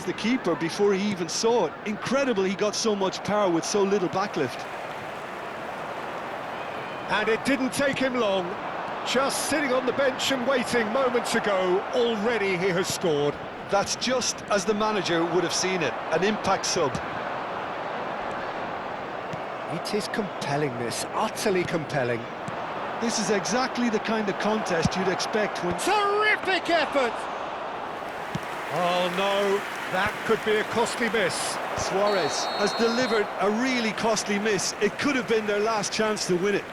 the keeper before he even saw it. Incredible he got so much power with so little backlift. And it didn't take him long. Just sitting on the bench and waiting moments ago, already he has scored. That's just as the manager would have seen it, an impact sub. It is compelling, this, utterly compelling. This is exactly the kind of contest you'd expect when... Terrific effort! Oh no, that could be a costly miss. Suarez has delivered a really costly miss. It could have been their last chance to win it.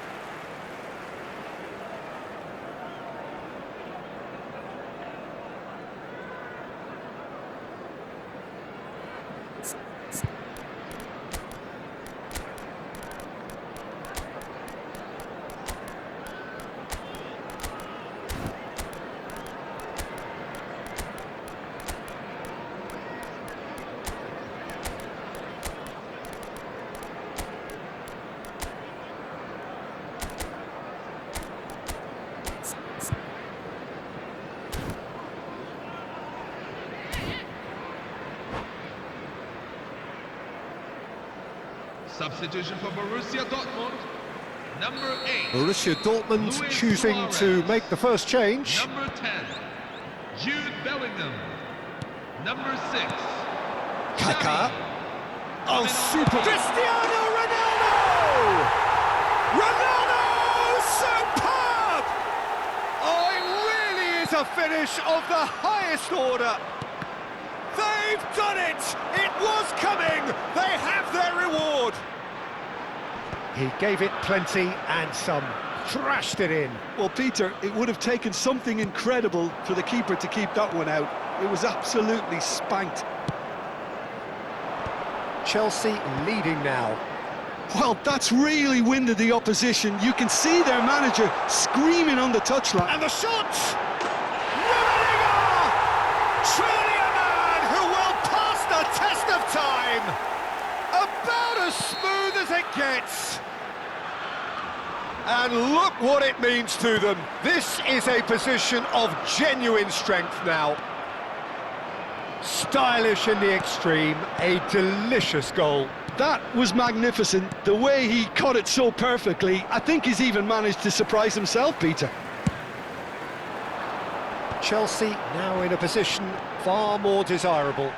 Substitution for Borussia Dortmund, number 8. Borussia Dortmund Luis choosing Suarez. to make the first change. Number 10, Jude Bellingham. Number 6, Kaká. Xavi. Oh, super! Cristiano Ronaldo! Ronaldo, superb! Oh, it really is a finish of the highest order. They've done it! It was coming! They have their reward! He gave it plenty and some. Thrashed it in. Well, Peter, it would have taken something incredible for the keeper to keep that one out. It was absolutely spanked. Chelsea leading now. Well, that's really winded the opposition. You can see their manager screaming on the touchline. And the shot! Rummenigge! Truly a man who will pass the test of time! About as smooth as it gets. And look what it means to them. This is a position of genuine strength now. Stylish in the extreme, a delicious goal. That was magnificent. The way he caught it so perfectly. I think he's even managed to surprise himself, Peter. Chelsea now in a position far more desirable.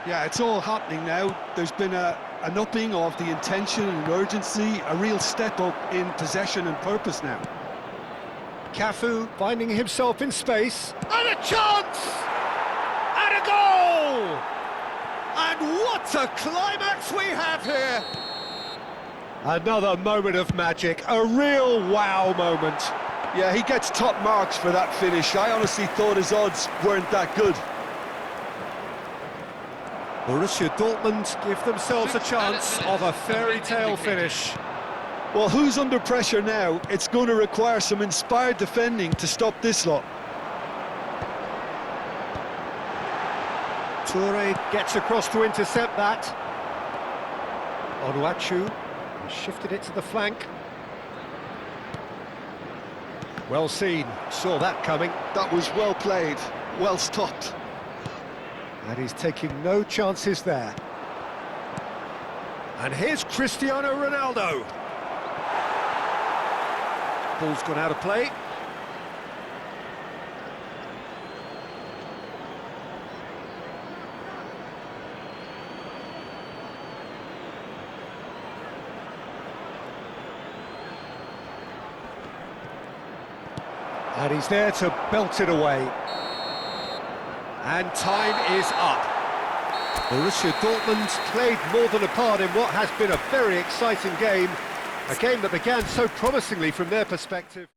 Yeah, it's all happening now. There's been an upping of the intention and urgency, a real step up in possession and purpose now. Cafu finding himself in space. And a chance! And a goal! And what a climax we have here! Another moment of magic, a real wow moment. Yeah, he gets top marks for that finish. I honestly thought his odds weren't that good. Borussia Dortmund give themselves a chance of a fairy tale finish. Well, who's under pressure now? It's going to require some inspired defending to stop this lot. Toure gets across to intercept that. Onuachu shifted it to the flank. Well seen, saw that coming. That was well played, well stopped. And he's taking no chances there. And here's Cristiano Ronaldo. Ball's gone out of play. And he's there to belt it away. And time is up. Borussia Dortmund played more than a part in what has been a very exciting game. A game that began so promisingly from their perspective.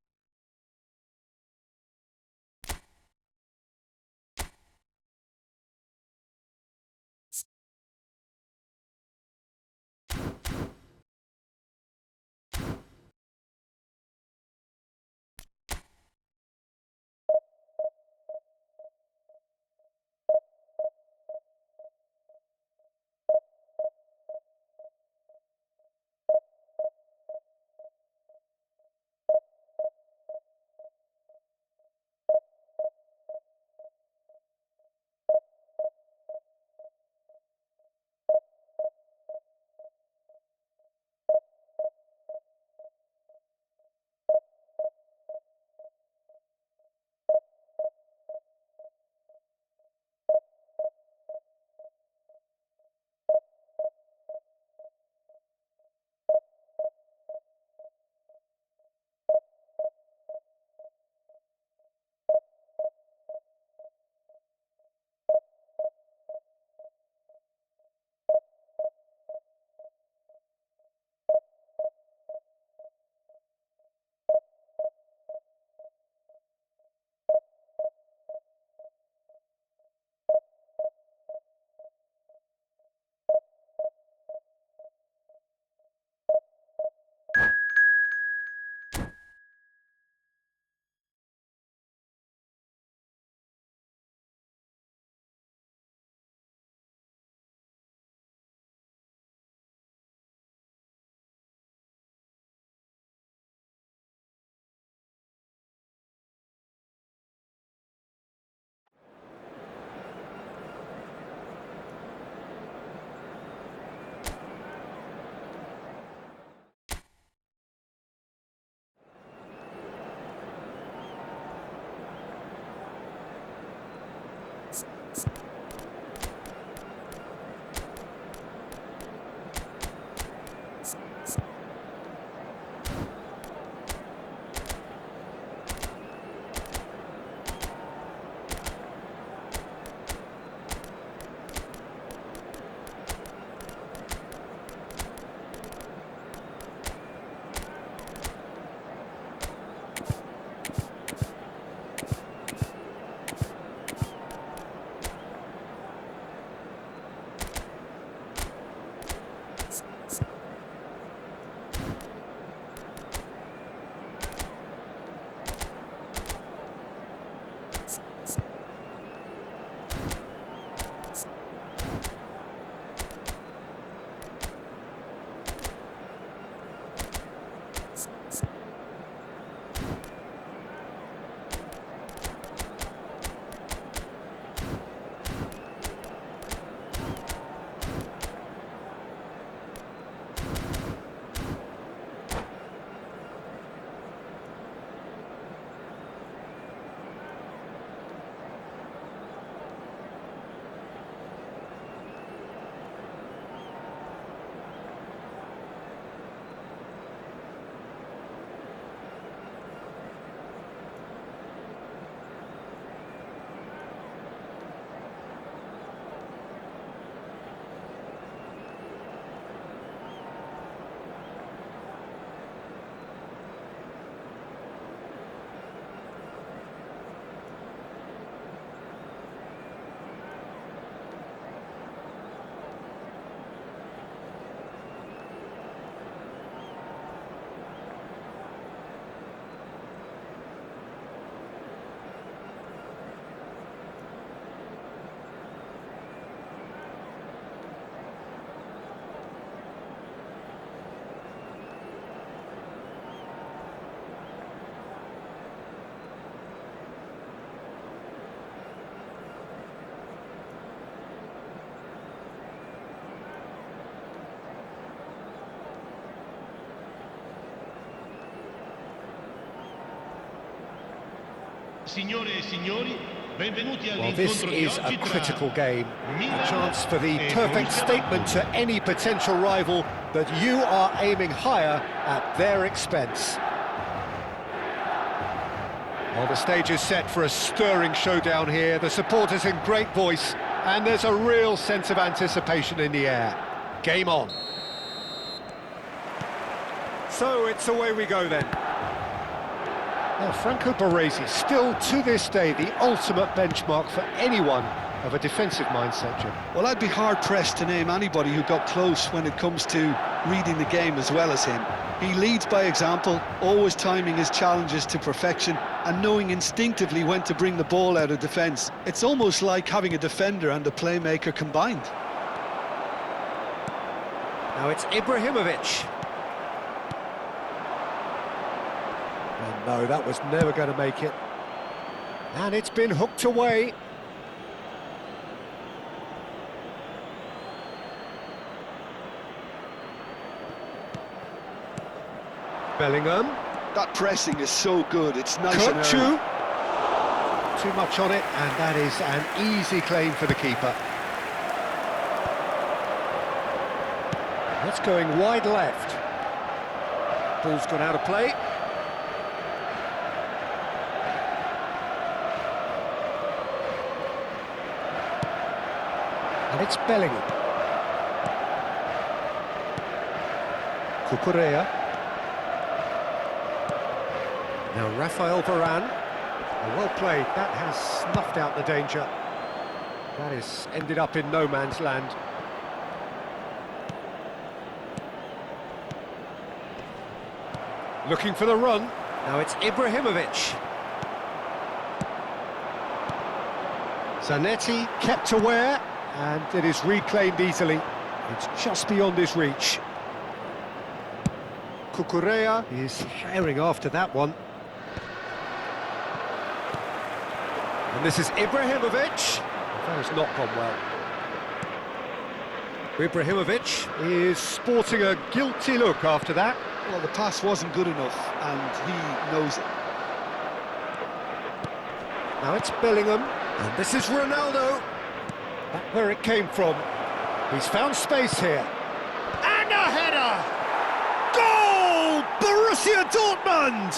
Signore e signori, benvenuti Well, this all'incontro di is a oggi critical tra game, Milan a chance for the e perfect Borussia statement Dortmund. to any potential rival that you are aiming higher at their expense. Well, the stage is set for a stirring showdown here. The supporters in great voice, and there's a real sense of anticipation in the air. Game on. So it's away we go then. Now, Franco Baresi, still to this day, the ultimate benchmark for anyone of a defensive mindset, Jim. Well, I'd be hard-pressed to name anybody who got close when it comes to reading the game as well as him. He leads by example, always timing his challenges to perfection and knowing instinctively when to bring the ball out of defence. It's almost like having a defender and a playmaker combined. Now it's Ibrahimovic. And no, that was never going to make it. And it's been hooked away. Bellingham. That pressing is so good, it's nice and Kukçu. early. Too much on it, and that is an easy claim for the keeper. That's going wide left. Ball's gone out of play. And it's Bellingham. Cucurella. Now Rafael Varane. Well played. That has snuffed out the danger. That has ended up in no man's land. Looking for the run. Now it's Ibrahimovic. Zanetti kept aware, and it is reclaimed easily. It's just beyond his reach. Cucurella is herring after that one. And this is Ibrahimovic. That has not gone well. Ibrahimovic is sporting a guilty look after that. Well, the pass wasn't good enough, and he knows it. Now it's Bellingham, and this is Ronaldo. Back where it came from. He's found space here. And a header! Goal! Borussia Dortmund!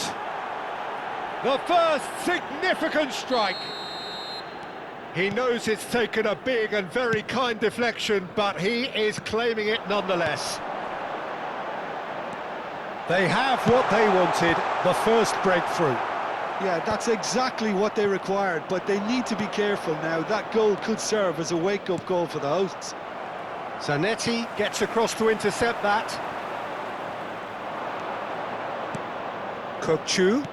The first significant strike. He knows it's taken a big and very kind deflection, but he is claiming it nonetheless. They have what they wanted, the first breakthrough. Yeah, that's exactly what they required, but they need to be careful now. That goal could serve as a wake-up call for the hosts. Zanetti gets across to intercept that. Kukçu.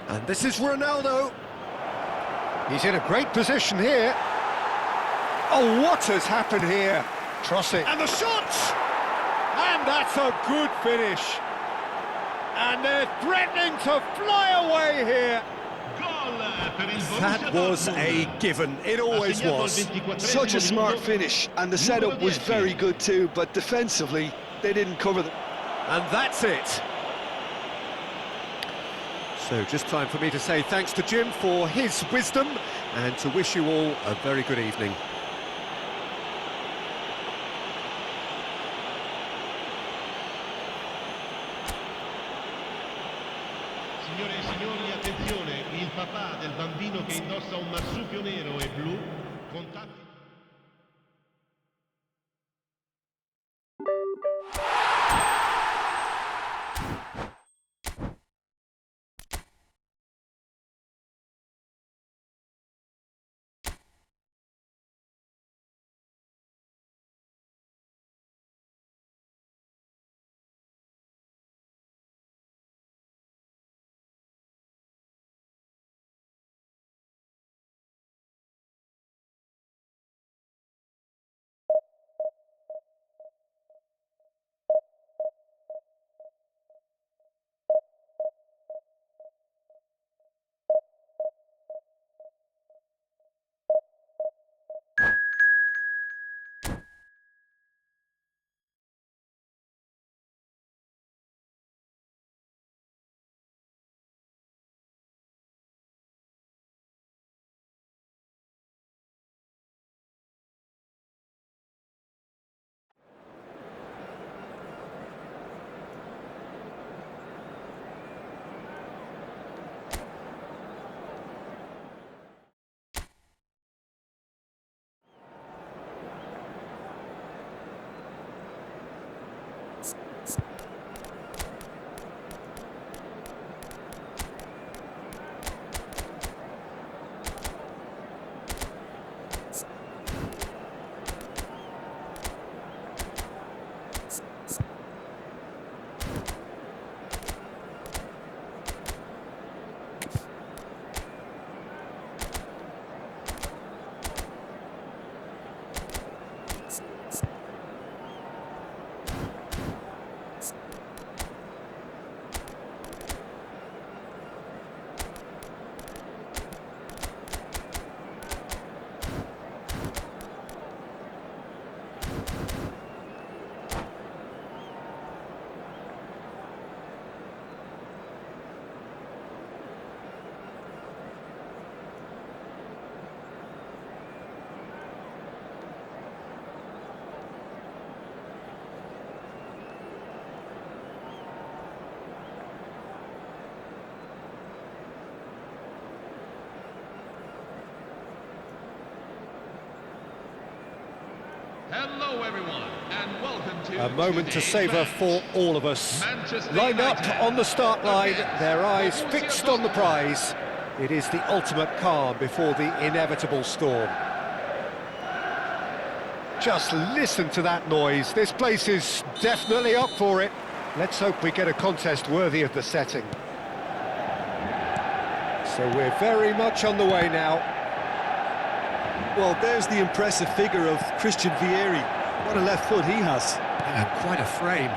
And this is Ronaldo. He's in a great position here. Oh, what has happened here? Trossard. And the shot! And that's a good finish. And they're threatening to fly away here. That was a given. It always was. Such a smart finish, and the setup was very good too, but defensively, they didn't cover them. And that's it. So just time for me to say thanks to Jim for his wisdom and to wish you all a very good evening. Signore e signori, attenzione, il papà del bambino che indossa un marsupio nero e blu contatti Hello everyone, and welcome to A moment to today's savour match. for all of us. Manchester Lined up United on the start line, against their eyes Borussia fixed on the Dortmund. prize. It is the ultimate calm before the inevitable storm. Just listen to that noise. This place is definitely up for it. Let's hope we get a contest worthy of the setting. So we're very much on the way now. Well, there's the impressive figure of Christian Vieri. What a left foot he has. And quite a frame.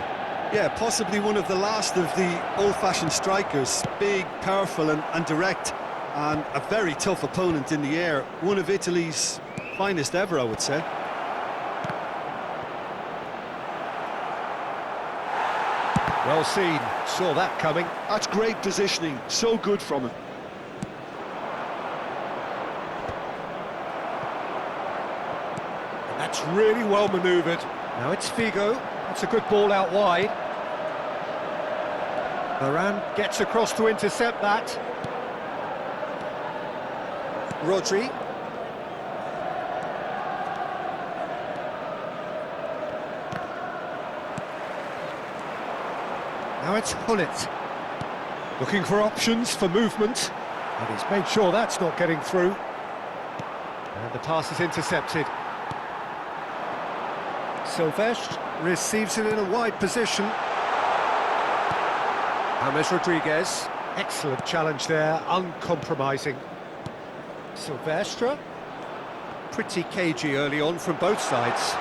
Yeah, possibly one of the last of the old-fashioned strikers. Big, powerful and direct. And a very tough opponent in the air. One of Italy's finest ever, I would say. Well seen. Saw that coming. That's great positioning. So good from him. That's really well manoeuvred. Now it's Figo. That's a good ball out wide. Varane gets across to intercept that. Rodri. Now it's Hullet. Looking for options for movement. And he's made sure that's not getting through. And the pass is intercepted. Silvestre receives it in a wide position. James Rodriguez, excellent challenge there, uncompromising. Silvestre, pretty cagey early on from both sides.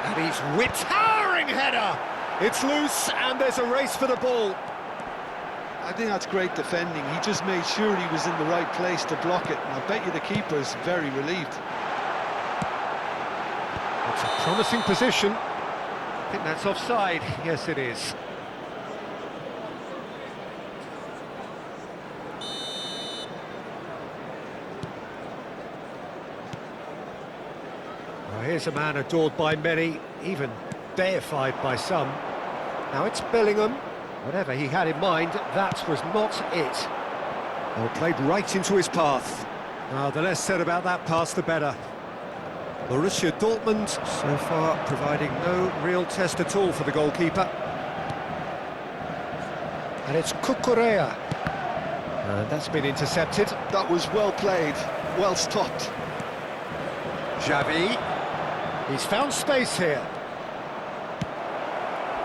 And he's whipped, towering header! It's loose and there's a race for the ball. I think that's great defending. He just made sure he was in the right place to block it. And I bet you the keeper's very relieved. It's a promising position. I think that's offside. Yes, it is. Well, here's a man adored by many, even deified by some. Now it's Bellingham. Whatever he had in mind, that was not it. Well, played right into his path. Now, the less said about that pass, the better. Borussia Dortmund, so far, providing no real test at all for the goalkeeper. And it's Cucurella. And that's been intercepted. That was well played, well stopped. Xavi. He's found space here.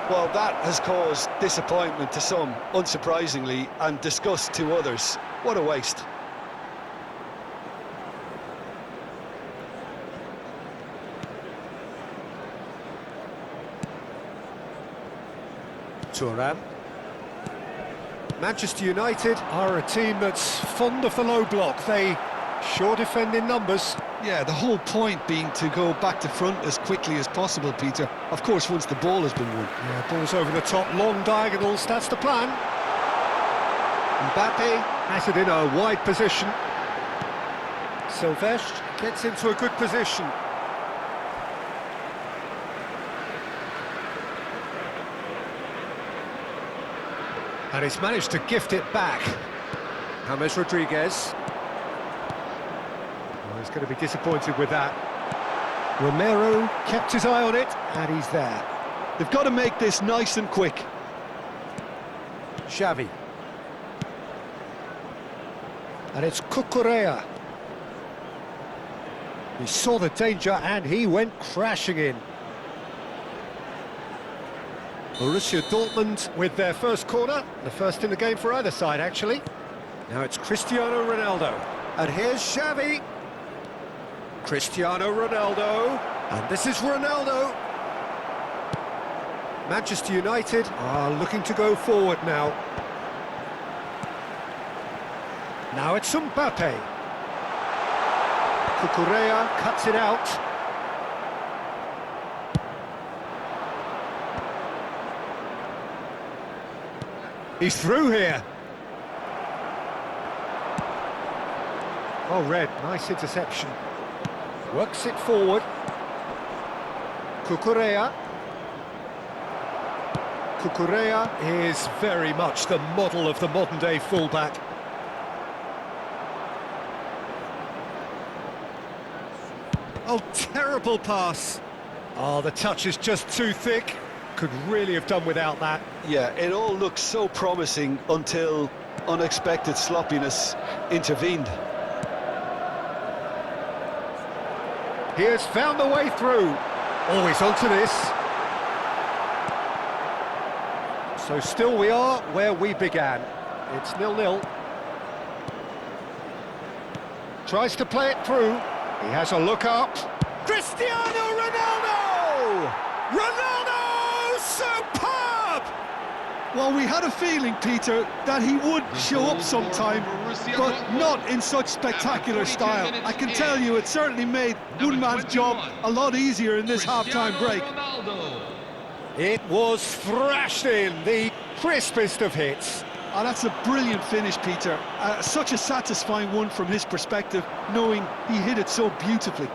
Well, that has caused disappointment to some, unsurprisingly, and disgust to others. What a waste. Thuram. Manchester United are a team that's fond of the low block. They sure defend in numbers. Yeah, the whole point being to go back to front as quickly as possible, Peter. Of course, once the ball has been won. Yeah, balls over the top, long diagonals, that's the plan. Mbappe has it in a wide position. Silvestre gets into a good position. And he's managed to gift it back. James Rodriguez. Oh, he's going to be disappointed with that. Romero kept his eye on it, and he's there. They've got to make this nice and quick. Xavi. And it's Cucurella. He saw the danger and he went crashing in. Borussia Dortmund with their first corner, the first in the game for either side, actually. Now it's Cristiano Ronaldo. And here's Xavi. Cristiano Ronaldo. And this is Ronaldo. Manchester United are looking to go forward now. Now it's Mbappe. Cucurella cuts it out. He's through here. Oh, Red, nice interception. Works it forward. Cucurella. Cucurella is very much the model of the modern-day fullback. Oh, terrible pass. Oh, the touch is just too thick. Could really have done without that. Yeah, it all looked so promising until unexpected sloppiness intervened. He has found the way through. Always onto this. So still we are where we began. It's 0-0. Tries to play it through. He has a look up. Cristiano Ronaldo! Ronaldo! Superb! Well, we had a feeling, Peter, that he would show up sometime, but not in such spectacular style. I can tell you it certainly made one man's job a lot easier in this half-time break. It was thrashed in, the crispest of hits. Oh, that's a brilliant finish, Peter. Such a satisfying one from his perspective, knowing he hit it so beautifully.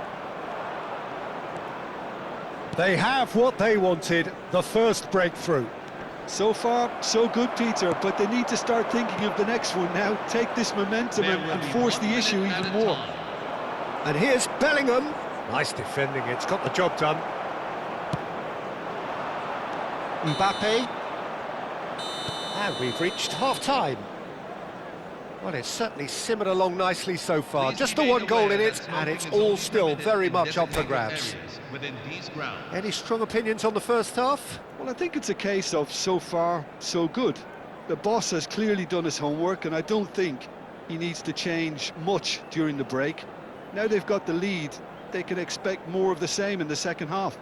They have what they wanted, the first breakthrough. So far, so good, Peter, but they need to start thinking of the next one now. Take this momentum and force the issue even more. And here's Bellingham. Nice defending, it's got the job done. Mbappe. And we've reached half-time. Well, it's certainly simmered along nicely so far. Just the one goal in it, and it's all still very much up for grabs. Any strong opinions on the first half? Well, I think it's a case of so far, so good. The boss has clearly done his homework, and I don't think he needs to change much during the break. Now they've got the lead, they can expect more of the same in the second half.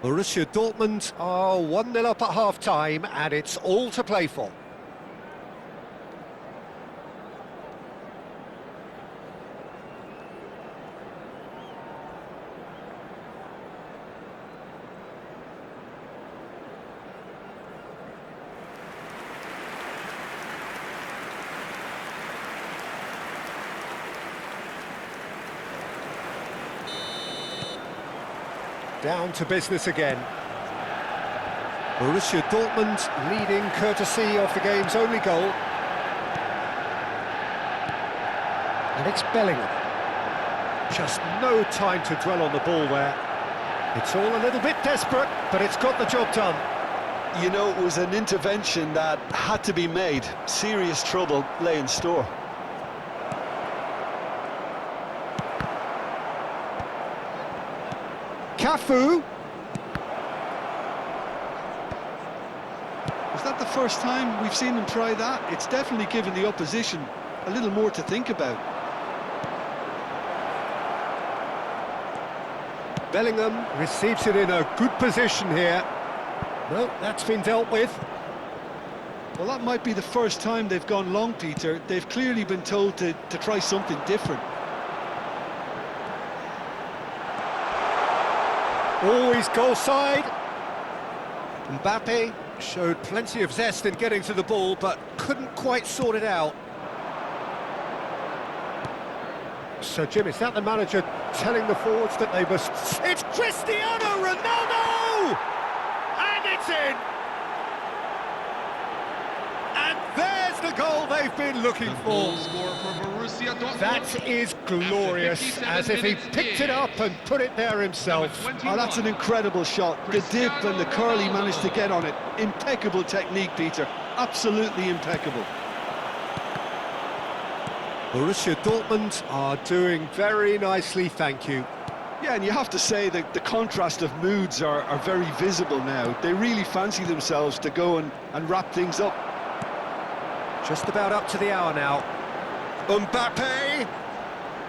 Borussia Dortmund are 1-0 up at half-time, and it's all to play for. Down to business again. Borussia Dortmund leading courtesy of the game's only goal. And it's Bellingham. Just no time to dwell on the ball there. It's all a little bit desperate, but it's got the job done. You know, it was an intervention that had to be made. Serious trouble lay in store. Cafu. Is that the first time we've seen him try that? It's definitely given the opposition a little more to think about. Bellingham receives it in a good position here. No, that's been dealt with. Well, that might be the first time they've gone long, Peter. They've clearly been told to try something different. Always goal side. Mbappe showed plenty of zest in getting to the ball, but couldn't quite sort it out. So, Jim, is that the manager telling the forwards that they must... It's Cristiano Ronaldo! And it's in! And there's the goal they've been looking for. That is glorious, as if he picked it up and put it there himself. Oh, that's an incredible shot. The dip and the curl he managed to get on it. Impeccable technique, Peter. Absolutely impeccable. Borussia Dortmund are doing very nicely, thank you. Yeah, and you have to say that the contrast of moods are very visible now. They really fancy themselves to go and wrap things up. Just about up to the hour now. Mbappe!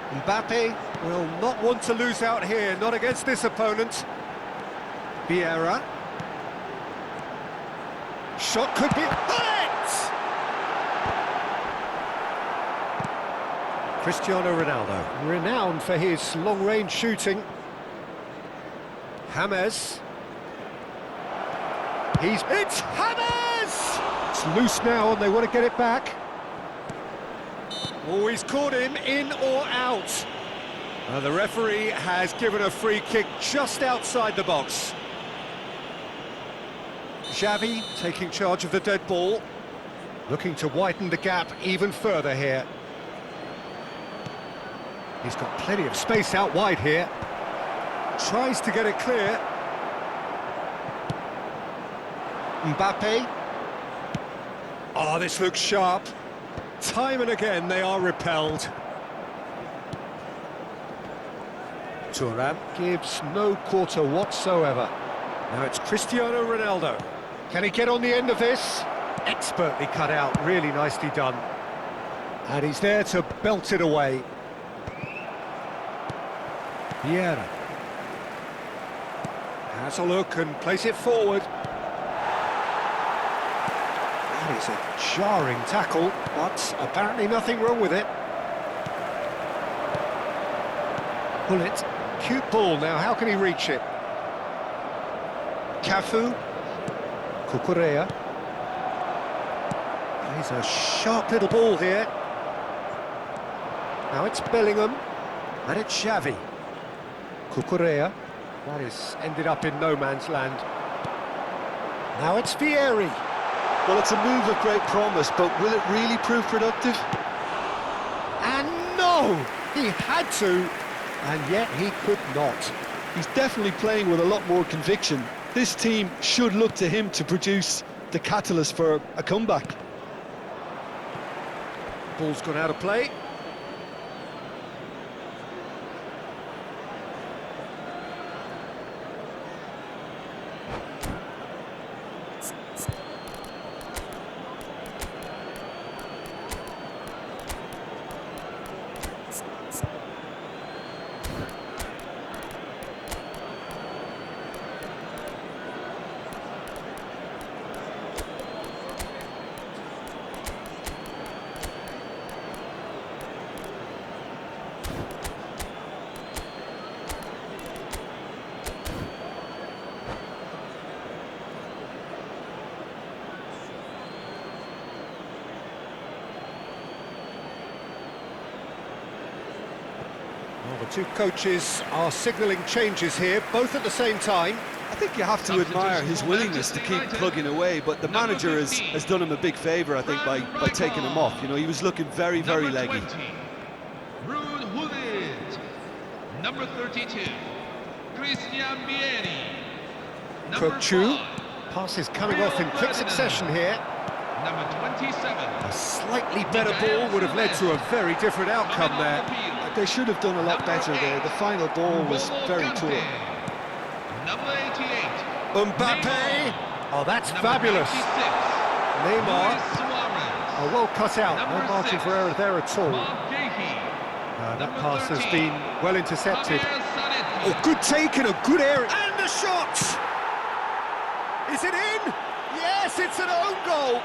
Mbappe will not want to lose out here, not against this opponent. Vieira. Shot could be... It! Cristiano Ronaldo, renowned for his long-range shooting. James. It's James! It's loose now and they want to get it back. Oh, he's caught him in or out. The referee has given a free kick just outside the box. Xavi taking charge of the dead ball, looking to widen the gap even further here. He's got plenty of space out wide here. Tries to get it clear. Mbappe. Oh, this looks sharp. Time and again they are repelled. Thuram gives no quarter whatsoever. Now it's Cristiano Ronaldo. Can he get on the end of this? Expertly cut out, really nicely done. And he's there to belt it away. Vieira has a look and plays it forward. That is a jarring tackle, but apparently nothing wrong with it. Bullet, cute ball now, how can he reach it? Cafu, Cucurella. He's a sharp little ball here. Now it's Bellingham, and it's Xavi. Cucurella, that is ended up in no man's land. Now it's Vieri. Well, it's a move of great promise, but will it really prove productive? And no! He had to, and yet he could not. He's definitely playing with a lot more conviction. This team should look to him to produce the catalyst for a comeback. Ball's gone out of play. Well, the two coaches are signalling changes here, both at the same time. I think you have to admire his willingness to keep plugging away, but the manager has done him a big favour, I think, by taking him off. You know, he was looking very, very leggy. Ruud Gullit. Number 32, Christian Vieri. Number Chu. 5, Passes coming off in quick succession here. number 27. A slightly better ball would have led to a very different outcome there. They should have done a lot better there. The final ball was very poor. Number 88. Mbappe! Oh, that's Number fabulous. 96, Neymar. Luis Suarez. Oh, well cut out. No Number margin 6, for error there at all. Bob Gahey. That Number pass has 13, been well intercepted. Javier Zanetti. Oh, good take and a good area. And the shot! Is it in? Yes, it's an own goal.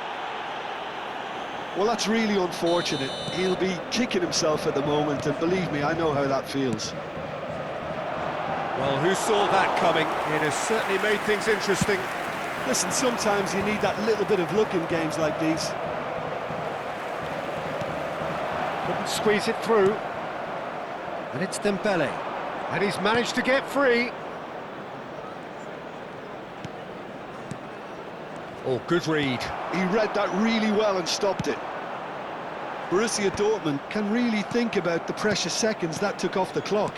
Well, that's really unfortunate. He'll be kicking himself at the moment, and believe me, I know how that feels. Well, who saw that coming? It has certainly made things interesting. Listen, sometimes you need that little bit of luck in games like these. Couldn't squeeze it through. And it's Dembele. And he's managed to get free. Oh, good read. He read that really well and stopped it. Borussia Dortmund can really think about the precious seconds that took off the clock.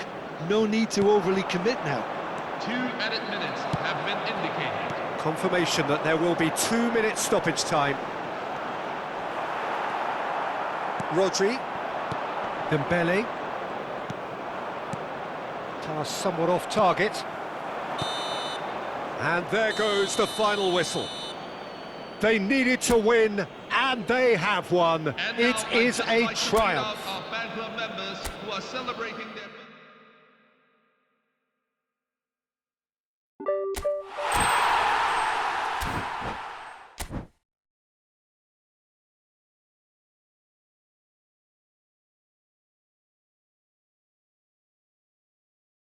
No need to overly commit now. 2 added minutes have been indicated. Confirmation that there will be 2 minutes stoppage time. Rodri. Dembele. Pass somewhat off target. And there goes the final whistle. They needed to win, and they have won. And It now, is I'd just a like to bring triumph. out our fan club members who are celebrating their